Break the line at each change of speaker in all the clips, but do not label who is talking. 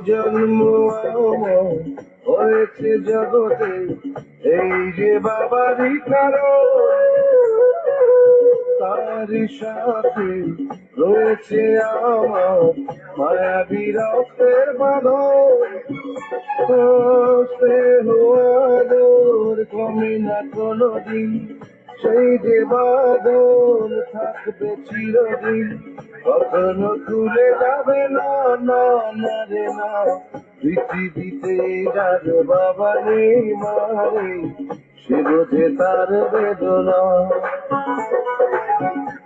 জন্ম হয়েছে জগতে এই যে বাবারই কারণ, তারই সাথে রয়েছে আমার মায়াবী রক্তের বাঁধন। স্নেহ আদর কমে না কোনোদিন, সেই যে বাঁধন থাকবে চিরদিন, কখনো তুলে যাবে না, না না রে না। পৃথিবীতে যার বাবা নেই মারে, সে বোঝে তার বেদনা।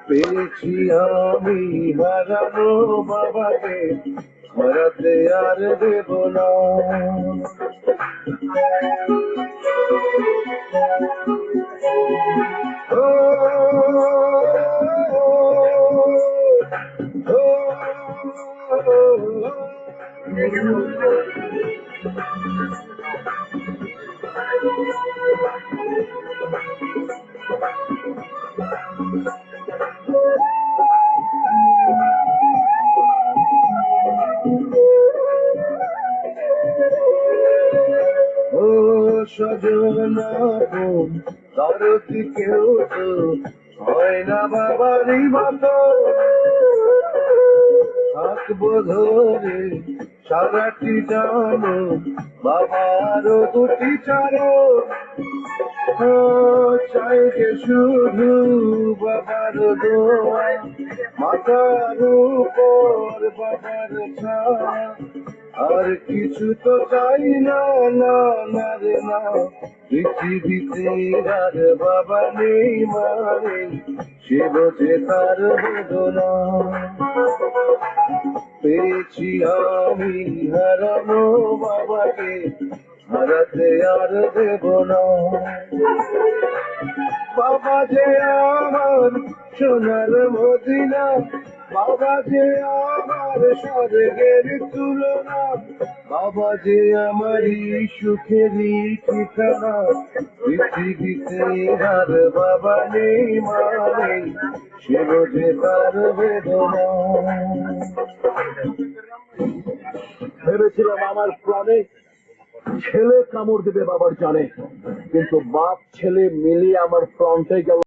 পেয়েছি আমি হারানো বাবাকে, হারাতে আর দেব না। ও সজনা দরদি কেউ তো হয় না বাবারই মতো, থাকবো ধরে সারাটি জানো বাবারও দুটি চরণ। চাই যে শুধু বাবার দোয়া, মাথার উপর বাবার ছায়া, আর কিছু তো চাই না, না না রে না। পৃথিবীতে আর বাবা নেই মানে, সে বোঝে তার বেদনা। পেয়েছি আমি হারানো বাবাকে, হারাতে আর দেব না। বাবা যে আমার সোনার মদিনা, বাবা যে আমার স্বর্গের তুলনা, বাবা যে আমারই সুখেরই ঠিকানা। পৃথিবীতে আর বাবা নেই মানে, সে বোঝে তার বেদনা। ভেবেছিলাম আমার প্রাণে ছেলে কামড় দেবে বাবার জানে, কিন্তু বাপ ছেলে মিলিয়ে আমার ফ্রন্টে গেল।